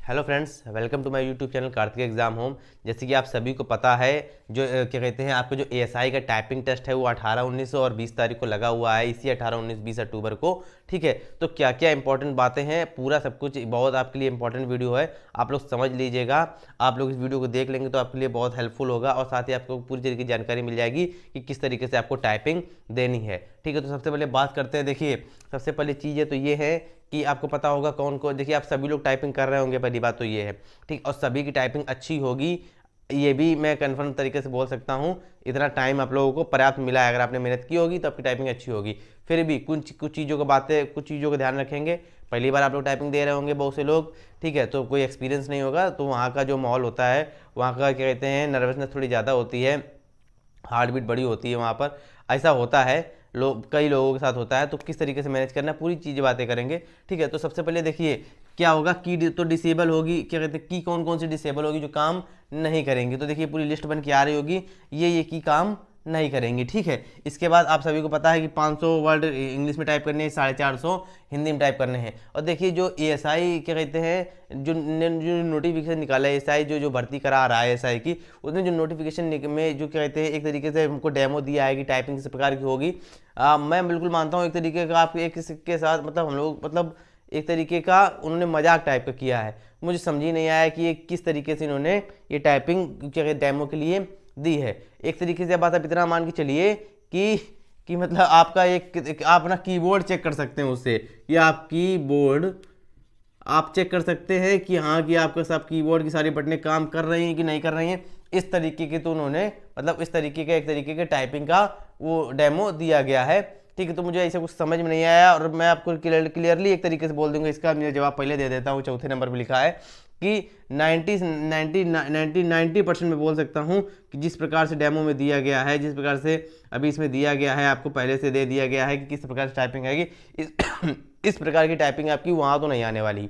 Hello friends, welcome to my YouTube channel Kartik exam home. जैसे कि आप सभी को पता है, जो क्या कहते हैं, आपका जो एएसआई का टाइपिंग टेस्ट है वो 18, 19 और 20 तारीख को लगा हुआ है, इसी 18, 19, 20 अक्टूबर को। ठीक है, तो क्या क्या इंपॉर्टेंट बातें हैं, पूरा सब कुछ बहुत आपके लिए इंपॉर्टेंट वीडियो है, आप लोग समझ लीजिएगा। आप लोग इस वीडियो को देख लेंगे तो आपके लिए बहुत हेल्पफुल होगा और साथ ही आपको पूरी तरीके की जानकारी मिल जाएगी कि किस तरीके से आपको टाइपिंग देनी है। ठीक है, तो सबसे पहले बात करते हैं। देखिए, सबसे पहले चीज़ है तो ये है कि आपको पता होगा कौन कौन, देखिए आप सभी लोग टाइपिंग कर रहे होंगे, पहली बात तो ये है। ठीक, और सभी की टाइपिंग अच्छी होगी, ये भी मैं कन्फर्म तरीके से बोल सकता हूँ। इतना टाइम आप लोगों को पर्याप्त मिला है, अगर आपने मेहनत की होगी तो आपकी टाइपिंग अच्छी होगी। फिर भी कुछ कुछ चीज़ों को बातें, कुछ चीज़ों का ध्यान रखेंगे। पहली बार आप लोग टाइपिंग दे रहे होंगे बहुत से लोग, ठीक है, तो कोई एक्सपीरियंस नहीं होगा, तो वहाँ का जो माहौल होता है, वहाँ का क्या कहते हैं, नर्वसनेस थोड़ी ज़्यादा होती है, हार्ट बीट बड़ी होती है वहाँ पर, ऐसा होता है, लोग कई लोगों के साथ होता है। तो किस तरीके से मैनेज करना है, पूरी चीज़ें बातें करेंगे। ठीक है, तो सबसे पहले देखिए क्या होगा, की तो डिसेबल होगी, क्या कहते हैं, की कौन कौन सी डिसेबल होगी जो काम नहीं करेंगी। तो देखिए पूरी लिस्ट बन के आ रही होगी, ये की काम नहीं करेंगी। ठीक है, इसके बाद आप सभी को पता है कि 500 वर्ड इंग्लिश में टाइप करने हैं, 450 हिंदी में टाइप करने हैं। और देखिए जो एएसआई क्या कहते हैं, जो नोटिफिकेशन निकाला है एएसआई, जो भर्ती करा रहा है एएसआई की, उसने जो नोटिफिकेशन में जो क्या कहते हैं, एक तरीके से हमको डेमो दिया है कि टाइपिंग किस प्रकार की होगी। मैं बिल्कुल मानता हूँ एक तरीके का, आप एक के साथ मतलब हम लोग मतलब एक तरीके का उन्होंने मजाक टाइप का किया है। मुझे समझ ही नहीं आया कि ये किस तरीके से इन्होंने ये टाइपिंग क्या कहते डेमो के लिए दी है। एक तरीके से बात आप इतना मान के चलिए कि मतलब आपका आप ना कीबोर्ड चेक कर सकते हैं उससे, कि आप कीबोर्ड आप चेक कर सकते हैं कि हाँ, कि आपका सब कीबोर्ड की सारी बटनें काम कर रही हैं कि नहीं कर रही हैं। इस तरीके के तो उन्होंने मतलब इस तरीके का एक तरीके के टाइपिंग का वो डेमो दिया गया है। ठीक है, तो मुझे ऐसा कुछ समझ में नहीं आया और मैं आपको क्लियरली एक तरीके से बोल दूंगा। इसका मैं जवाब पहले दे देता हूँ, चौथे नंबर पर लिखा है कि 90% में बोल सकता हूँ कि जिस प्रकार से डेमो में दिया गया है, जिस प्रकार से अभी इसमें दिया गया है, आपको पहले से दे दिया गया है कि किस प्रकार से टाइपिंग आएगी, इस प्रकार की टाइपिंग आपकी वहाँ तो नहीं आने वाली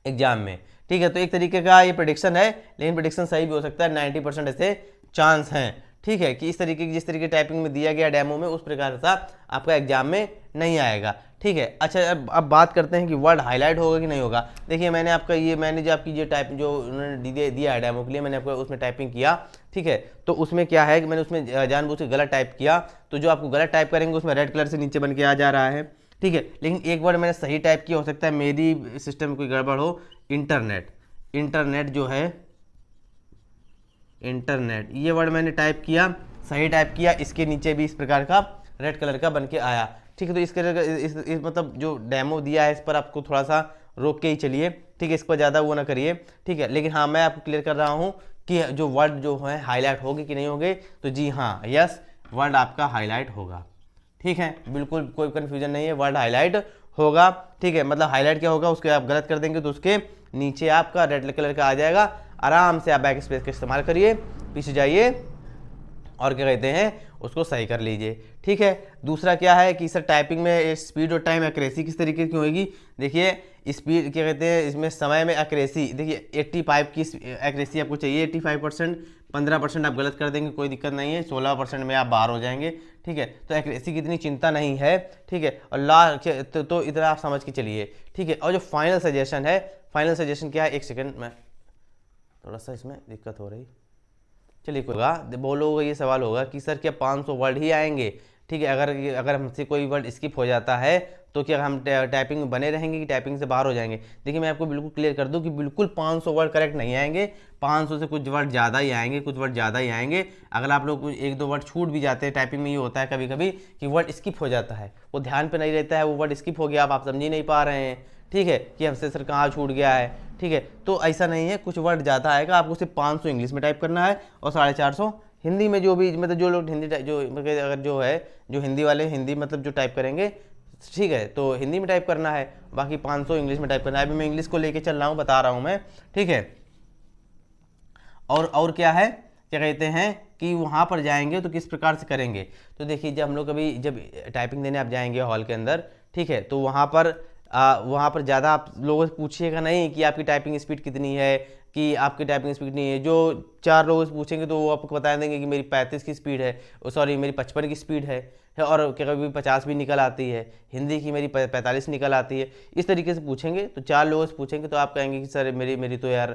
एग्जाम में। ठीक है, तो एक तरीके का ये प्रेडिक्शन है, लेकिन प्रेडिक्शन सही भी हो सकता है। 90% ऐसे चांस हैं, ठीक है, कि इस तरीके की जिस तरीके टाइपिंग में दिया गया डेमो में, उस प्रकार से आपका एग्जाम में नहीं आएगा। ठीक है, अच्छा अब बात करते हैं कि वर्ड हाईलाइट होगा कि नहीं होगा। देखिए मैंने जो आपकी टाइप जो उन्होंने दिया है डेमो के लिए, मैंने आपको उसमें टाइपिंग किया। ठीक है, तो उसमें क्या है कि मैंने उसमें जानबूझ के गलत टाइप किया, तो जो आपको गलत टाइप करेंगे उसमें रेड कलर से नीचे बन के आ जा रहा है। ठीक है, लेकिन एक वर्ड मैंने सही टाइप किया, हो सकता है मेरी सिस्टम में कोई गड़बड़ हो। इंटरनेट जो है, इंटरनेट, ये वर्ड मैंने टाइप किया, सही टाइप किया, इसके नीचे भी इस प्रकार का रेड कलर का बन के आया। ठीक है, तो इस मतलब जो डेमो दिया है इस पर आपको थोड़ा सा रोक के ही चलिए। ठीक है, इस पर ज़्यादा वो ना करिए। ठीक है, लेकिन हाँ, मैं आपको क्लियर कर रहा हूँ कि जो वर्ड जो है हाईलाइट होगी कि नहीं होगी। तो जी हाँ, यस, वर्ड आपका हाईलाइट होगा। ठीक है, बिल्कुल कोई कन्फ्यूजन नहीं है, वर्ड हाईलाइट होगा। ठीक है, मतलब हाईलाइट क्या होगा, उसके आप गलत कर देंगे तो उसके नीचे आपका रेड कलर का आ जाएगा। आराम से आप बैक स्पेस का इस्तेमाल करिए, पीछे जाइए और क्या कहते हैं उसको सही कर लीजिए। ठीक है, दूसरा क्या है कि सर टाइपिंग में स्पीड और टाइम एक्यूरेसी किस तरीके की होगी। देखिए स्पीड क्या कहते हैं, इसमें समय में एक्यूरेसी, देखिए 85 की एक्यूरेसी आपको चाहिए, 85%। 15% आप गलत कर देंगे कोई दिक्कत नहीं है, 16% में आप बाहर हो जाएंगे। ठीक है, तो एक्यूरेसी की इतनी चिंता नहीं है। ठीक है, और तो इतना आप समझ के चलिए। ठीक है, और जो फाइनल सजेशन है, फाइनल सजेशन क्या है, एक सेकेंड में थोड़ा सा इसमें दिक्कत हो रही, चलिए कोई होगा। बोलोगे ये सवाल होगा कि सर क्या 500 वर्ड ही आएंगे। ठीक है, अगर हमसे कोई वर्ड स्किप हो जाता है तो क्या हम टाइपिंग में बने रहेंगे कि टाइपिंग से बाहर हो जाएंगे। देखिए मैं आपको बिल्कुल क्लियर कर दूं कि बिल्कुल 500 वर्ड करेक्ट नहीं आएंगे, 500 से कुछ वर्ड ज़्यादा ही आएंगे, कुछ वर्ड ज़्यादा ही आएंगे। अगर आप लोग एक दो वर्ड छूट भी जाते हैं, टाइपिंग में ये होता है कभी कभी कि वर्ड स्किप हो जाता है, वो ध्यान पे नहीं रहता है, वो वर्ड स्किप हो गया, आप समझ ही नहीं पा रहे हैं। ठीक है, कि हमसे सर कहाँ छूट गया है। ठीक है, तो ऐसा नहीं है, कुछ वर्ड ज़्यादा आएगा, आपको सिर्फ 500 इंग्लिश में टाइप करना है और 450 हिंदी में। जो भी मतलब जो लोग हिंदी जो मतलब अगर जो है जो हिंदी वाले हिंदी मतलब जो टाइप करेंगे, ठीक है, तो हिंदी में टाइप करना है, बाकी 500 इंग्लिश में टाइप करना है। अभी मैं इंग्लिश को लेके चल रहा हूँ, बता रहा हूँ मैं। ठीक है, और क्या है, क्या कहते हैं कि वहाँ पर जाएंगे तो किस प्रकार से करेंगे। तो देखिए जब हम लोग कभी जब टाइपिंग देने आप जाएंगे हॉल के अंदर, ठीक है, तो वहाँ पर ज़्यादा आप लोगों से पूछिएगा नहीं कि आपकी टाइपिंग स्पीड कितनी है, कि आपकी टाइपिंग स्पीड नहीं है। जो 4 लोगों से पूछेंगे तो वो आपको बता देंगे कि मेरी 35 की स्पीड है, सॉरी मेरी 55 की स्पीड है। है, और कभी 50 भी निकल आती है, हिंदी की मेरी 45 निकल आती है। इस तरीके से पूछेंगे तो 4 लोगों से पूछेंगे तो आप कहेंगे कि सर मेरी मेरी तो यार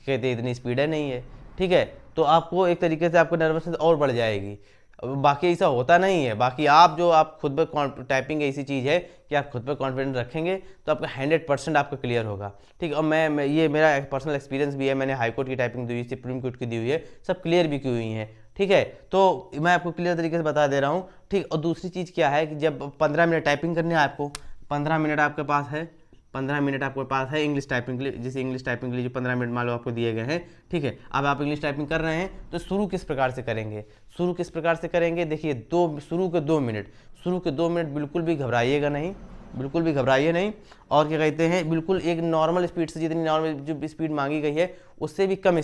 कहते इतनी स्पीड है नहीं है, ठीक है। तो आपको एक तरीके से आपको नर्वसनेस और बढ़ जाएगी। बाकी ऐसा होता नहीं है। बाकी आप जो आप खुद पर टाइपिंग ऐसी चीज़ है कि आप खुद पर कॉन्फिडेंस रखेंगे तो आपका 100% आपका क्लियर होगा, ठीक है। और मैं ये मेरा पर्सनल एक्सपीरियंस भी है, मैंने हाई कोर्ट की टाइपिंग दी हुई, सुप्रीम कोर्ट की दी हुई है, सब क्लियर भी की हुई है, ठीक है। तो मैं आपको क्लियर तरीके से बता दे रहा हूँ, ठीक। और दूसरी चीज़ क्या है कि जब 15 मिनट टाइपिंग करनी है आपको, 15 मिनट आपके पास है, 15 मिनट आपके पास है इंग्लिश टाइपिंग के लिए, जैसे इंग्लिश टाइपिंग के लिए जो 15 मिनट मान लो आपको दिए गए हैं, ठीक है। अब आप इंग्लिश टाइपिंग कर रहे हैं तो शुरू किस प्रकार से करेंगे, शुरू किस प्रकार से करेंगे, देखिए शुरू के 2 मिनट बिल्कुल भी घबराइएगा नहीं, बिल्कुल भी घबराइए नहीं। और क्या कहते हैं, बिल्कुल एक नॉर्मल स्पीड से, जितनी नॉर्मल जो स्पीड मांगी गई है उससे भी कम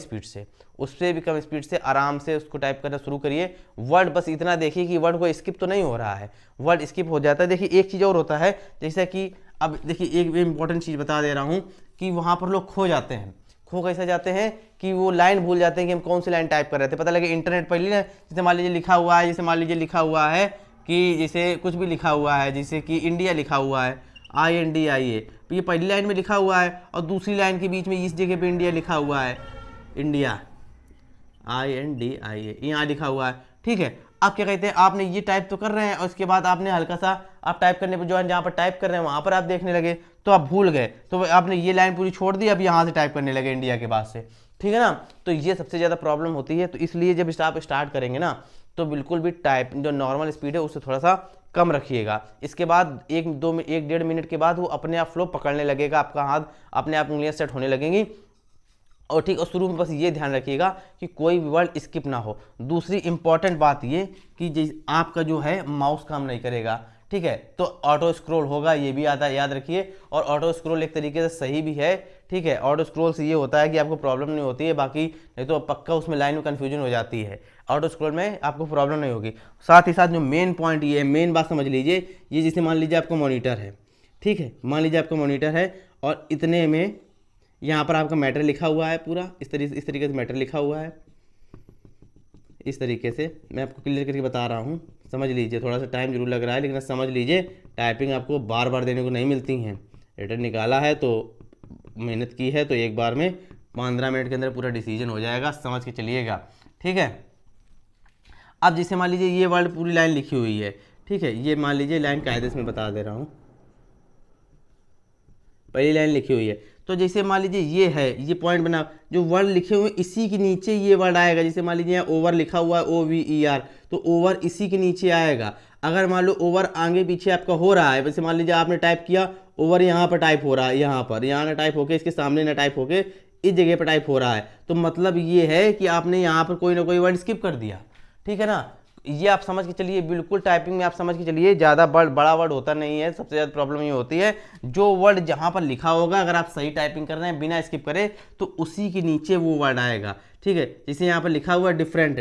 स्पीड से आराम से उसको टाइप करना शुरू करिए। वर्ड बस इतना देखिए कि वर्ड को स्किप तो नहीं हो रहा है, वर्ड स्किप हो जाता है। देखिए एक चीज़ और होता है, जैसे कि अब देखिए एक इंपॉर्टेंट चीज़ बता दे रहा हूँ कि वहाँ पर लोग खो जाते हैं। खो कैसे जाते हैं कि वो लाइन भूल जाते हैं कि हम कौन सी लाइन टाइप कर रहे थे। पता लगे इंटरनेट पर ना, जैसे मान लीजिए लिखा हुआ है, जैसे मान लीजिए लिखा हुआ है कि जैसे कुछ भी लिखा हुआ है, जैसे कि इंडिया लिखा हुआ है, INDIA, तो ये पहली लाइन में लिखा हुआ है और दूसरी लाइन के बीच में इस जगह पे इंडिया लिखा हुआ है, इंडिया INDIA यहाँ लिखा हुआ है, ठीक है। आप क्या कहते हैं, आपने ये टाइप तो कर रहे हैं और उसके बाद आपने हल्का सा आप टाइप करने पर जो है जहाँ पर टाइप कर रहे हैं वहाँ पर आप देखने लगे तो आप भूल गए, तो आपने ये लाइन पूरी छोड़ दी, अब यहाँ से टाइप करने लगे इंडिया के बाद से, ठीक है ना। तो ये सबसे ज़्यादा प्रॉब्लम होती है। तो इसलिए जब आप स्टार्ट करेंगे ना तो बिल्कुल भी टाइप जो नॉर्मल स्पीड है उससे थोड़ा सा कम रखिएगा। इसके बाद 1-1.5 मिनट के बाद वो अपने आप फ्लो पकड़ने लगेगा, आपका हाथ अपने आप उंगलियां सेट होने लगेंगी, और ठीक। और शुरू में बस ये ध्यान रखिएगा कि कोई भी वर्ड स्किप ना हो। दूसरी इंपॉर्टेंट बात ये कि आपका जो है माउस काम नहीं करेगा, ठीक है, तो ऑटो स्क्रॉल होगा, ये भी याद रखिए। और ऑटो स्क्रॉल एक तरीके से सही भी है, ठीक है। ऑटो स्क्रॉल से ये होता है कि आपको प्रॉब्लम नहीं होती है, बाकी नहीं तो पक्का उसमें लाइन में कन्फ्यूजन हो जाती है। ऑटो स्क्रॉल में आपको प्रॉब्लम नहीं होगी। साथ ही साथ जो मेन पॉइंट ये है, मेन बात समझ लीजिए, ये जैसे मान लीजिए आपका मॉनिटर है, ठीक है, मान लीजिए आपका मॉनिटर है और इतने में यहाँ पर आपका मैटर लिखा हुआ है पूरा, इस तरीके से मैटर लिखा हुआ है। इस तरीके से मैं आपको क्लियर करके बता रहा हूँ, समझ लीजिए। थोड़ा सा टाइम जरूर लग रहा है लेकिन समझ लीजिए, टाइपिंग आपको बार बार देने को नहीं मिलती हैं। रिटर्न निकाला है तो मेहनत की है तो एक बार में 15 मिनट के अंदर पूरा डिसीजन हो जाएगा, समझ के चलिएगा, ठीक है। अब जैसे मान लीजिए ये वर्ड पूरी लाइन लिखी हुई है, ठीक है, ये मान लीजिए लाइन कायदे से मैं बता दे रहा हूँ, पहली लाइन लिखी हुई है। तो जैसे मान लीजिए ये है, ये पॉइंट बना, जो वर्ड लिखे हुए इसी के नीचे ये वर्ड आएगा। जैसे मान लीजिए यहाँ ओवर लिखा हुआ है, OVER, तो ओवर इसी के नीचे आएगा। अगर मान लो ओवर आगे पीछे आपका हो रहा है, वैसे मान लीजिए आपने टाइप किया, ओवर यहाँ पर टाइप हो रहा है, यहाँ ना टाइप होके इसके सामने ना टाइप होके इस जगह पर टाइप हो रहा है, तो मतलब ये है कि आपने यहाँ पर कोई ना कोई वर्ड स्किप कर दिया, ठीक है ना। ये आप समझ के चलिए, बिल्कुल टाइपिंग में आप समझ के चलिए, ज़्यादा बड़ा वर्ड होता नहीं है। सबसे ज़्यादा प्रॉब्लम ये होती है जो वर्ड जहाँ पर लिखा होगा, अगर आप सही टाइपिंग कर रहे हैं बिना स्किप करे तो उसी के नीचे वो वर्ड आएगा, ठीक है। जैसे यहाँ पर लिखा हुआ है डिफरेंट,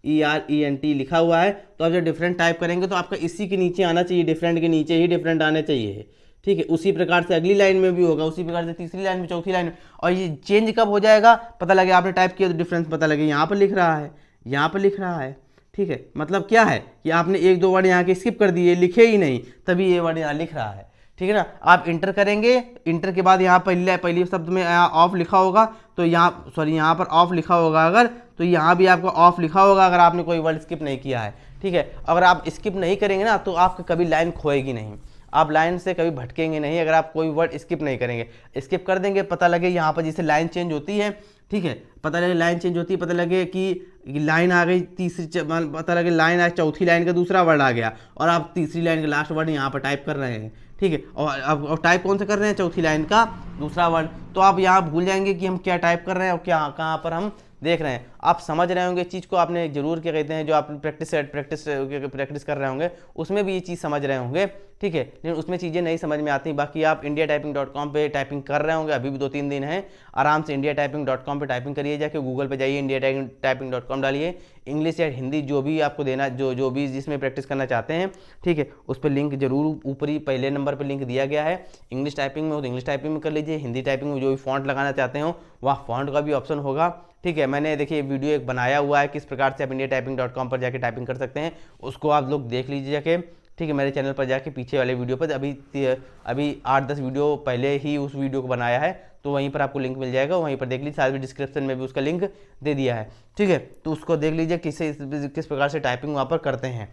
DIFFERENT लिखा हुआ है, तो आप जब डिफरेंट टाइप करेंगे तो आपका इसी के नीचे आना चाहिए, डिफरेंट के नीचे ही डिफरेंट आना चाहिए, ठीक है। उसी प्रकार से अगली लाइन में भी होगा, उसी प्रकार से तीसरी लाइन में, चौथी लाइन में। और ये चेंज कब हो जाएगा, पता लगे आपने टाइप किया तो डिफरेंस पता लगे यहाँ पर लिख रहा है, यहाँ पर लिख रहा है, ठीक है। मतलब क्या है कि आपने 1-2 वर्ड यहाँ के स्किप कर दिए, लिखे ही नहीं, तभी ये वर्ड यहाँ लिख रहा है, ठीक है ना। आप इंटर करेंगे, इंटर के बाद यहाँ पहले शब्द में ऑफ लिखा होगा, तो यहाँ पर ऑफ लिखा होगा अगर, तो यहाँ भी आपको ऑफ लिखा होगा अगर आपने कोई वर्ड स्किप नहीं किया है, ठीक है। अगर आप स्किप नहीं करेंगे ना तो आपकी कभी लाइन खोएगी नहीं, आप लाइन से कभी भटकेंगे नहीं अगर आप कोई वर्ड स्किप नहीं करेंगे। स्किप कर देंगे, पता लगे यहाँ पर जैसे लाइन चेंज होती है, ठीक है, पता लगे लाइन चेंज होती है, पता लगे कि लाइन आ गई तीसरी, पता लगे लाइन आ चौथी लाइन का दूसरा वर्ड आ गया और आप तीसरी लाइन का लास्ट वर्ड यहाँ पर टाइप कर रहे हैं, ठीक है। और अब टाइप कौन सा कर रहे हैं, चौथी लाइन का दूसरा वर्ड, तो आप यहाँ भूल जाएंगे कि हम क्या टाइप कर रहे हैं और क्या कहाँ पर हम देख रहे हैं। आप समझ रहे होंगे चीज़ को, आपने जरूर क्या कहते हैं जो आप प्रैक्टिस कर रहे होंगे उसमें भी ये चीज़ समझ रहे होंगे, ठीक है। लेकिन उसमें चीज़ें नहीं समझ में आती। बाकी आप indiatyping.com पे टाइपिंग कर रहे होंगे, अभी भी 2-3 दिन हैं, आराम से indiatyping.com पे टाइपिंग करिए, जाके गूगल पे जाइए, indiatyping.com डालिए, इंग्लिश या हिंदी जो भी आपको देना, जो भी जिसमें प्रैक्टिस करना चाहते हैं, ठीक है, उस पर लिंक जरूर ऊपरी पहले नंबर पर लिंक दिया गया है। इंग्लिश टाइपिंग में हो तो इंग्लिश टाइपिंग में कर लीजिए, हिंदी टाइपिंग में जो भी फॉन्ट लगाना चाहते हो वहाँ फॉन्ट का भी ऑप्शन होगा, ठीक है, मैंने देखिए वीडियो एक बनाया हुआ है किस प्रकार से आप indiatyping.com पर जाके टाइपिंग कर सकते हैं, उसको आप लोग देख लीजिए जाके, ठीक है। मेरे चैनल पर जाके पीछे वाले वीडियो पर अभी 8-10 वीडियो पहले ही उस वीडियो को बनाया है, तो वहीं पर आपको लिंक मिल जाएगा, वहीं पर देख लीजिए, साथ में डिस्क्रिप्शन में भी उसका लिंक दे दिया है, ठीक है। तो उसको देख लीजिए किस प्रकार से टाइपिंग वहाँ पर करते हैं,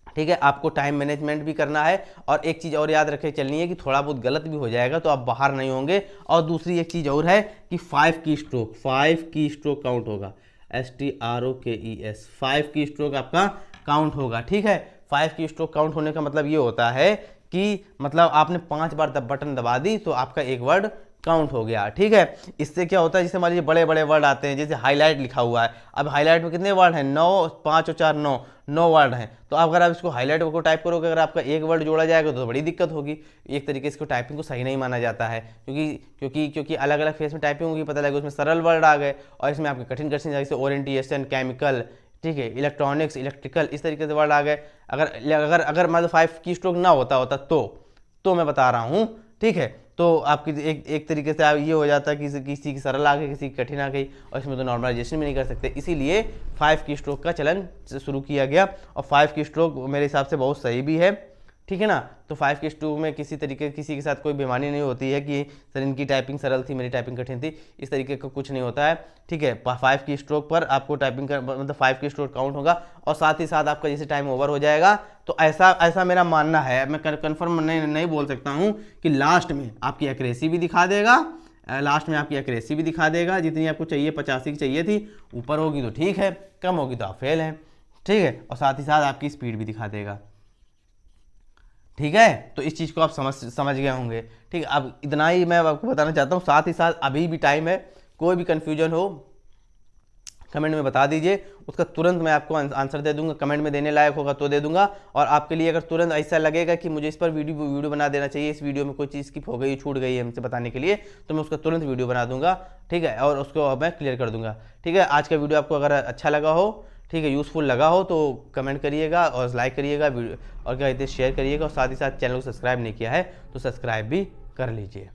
ठीक है। आपको टाइम मैनेजमेंट भी करना है, और एक चीज़ और याद रखे चलनी है कि थोड़ा बहुत गलत भी हो जाएगा तो आप बाहर नहीं होंगे। और दूसरी एक चीज़ और है कि 5 की स्ट्रोक काउंट होगा, STROKES 5 की स्ट्रोक आपका काउंट होगा, ठीक है। 5 की स्ट्रोक काउंट होने का मतलब ये होता है कि मतलब आपने 5 बार बटन दबा दी तो आपका एक वर्ड काउंट हो गया, ठीक है। इससे क्या होता है, जैसे मान लीजिए बड़े बड़े वर्ड आते हैं, जैसे हाईलाइट लिखा हुआ है, अब हाईलाइट में कितने वर्ड हैं, 9, 5 और 4 9 वर्ड हैं। तो अगर आप इसको हाईलाइट को टाइप करोगे, अगर आपका एक वर्ड जोड़ा जाएगा तो बड़ी दिक्कत होगी। एक तरीके से इसको टाइपिंग को सही नहीं माना जाता है, क्योंकि अलग अलग फेस में टाइपिंग होगी, पता लगे उसमें सरल वर्ड आ गए और इसमें आपके कठिन जैसे ओरिएंटेशन, केमिकल, ठीक है, इलेक्ट्रॉनिक्स, इलेक्ट्रिकल, इस तरीके से वर्ड आ गए। अगर मतलब 5 की स्ट्रोक ना होता तो मैं बता रहा हूँ, ठीक है, तो आपकी एक तरीके से ये हो जाता है कि किसी की सरल आ गई, किसी की कठिन आ गई, और इसमें तो नॉर्मलाइजेशन भी नहीं कर सकते। इसीलिए 5 की स्ट्रोक का चलन शुरू किया गया, और 5 की स्ट्रोक मेरे हिसाब से बहुत सही भी है, ठीक है ना। तो 5 की स्ट्रोक में किसी के साथ कोई बेईमानी नहीं होती है कि सर इनकी टाइपिंग सरल थी, मेरी टाइपिंग कठिन थी, इस तरीके का कुछ नहीं होता है, ठीक है। 5 की स्ट्रोक पर आपको टाइपिंग कर मतलब 5 की स्ट्रोक काउंट होगा, और साथ ही साथ आपका जैसे टाइम ओवर हो जाएगा तो ऐसा मेरा मानना है, मैं कंफर्म नहीं बोल सकता हूँ, कि लास्ट में आपकी एक्यूरेसी भी दिखा देगा, जितनी आपको चाहिए 85 की चाहिए थी, ऊपर होगी तो ठीक है, कम होगी तो आप फेल हैं, ठीक है। और साथ ही साथ आपकी स्पीड भी दिखा देगा, ठीक है। तो इस चीज़ को आप समझ गए होंगे, ठीक है। अब इतना ही मैं आपको बताना चाहता हूँ, साथ ही साथ अभी भी टाइम है, कोई भी कन्फ्यूजन हो कमेंट में बता दीजिए, उसका तुरंत मैं आपको आंसर दे दूंगा, कमेंट में देने लायक होगा तो दे दूंगा। और आपके लिए अगर तुरंत ऐसा लगेगा कि मुझे इस पर वीडियो बना देना चाहिए, इस वीडियो में कोई चीज़ स्किप हो गई, छूट गई है हमसे बताने के लिए, तो मैं उसका तुरंत वीडियो बना दूंगा, ठीक है, और उसको मैं क्लियर कर दूंगा, ठीक है। आज का वीडियो आपको अगर अच्छा लगा हो, ठीक है, यूज़फुल लगा हो तो कमेंट करिएगा और लाइक करिएगा, और क्या कहते हैं शेयर करिएगा, और साथ ही साथ चैनल को सब्सक्राइब नहीं किया है तो सब्सक्राइब भी कर लीजिए।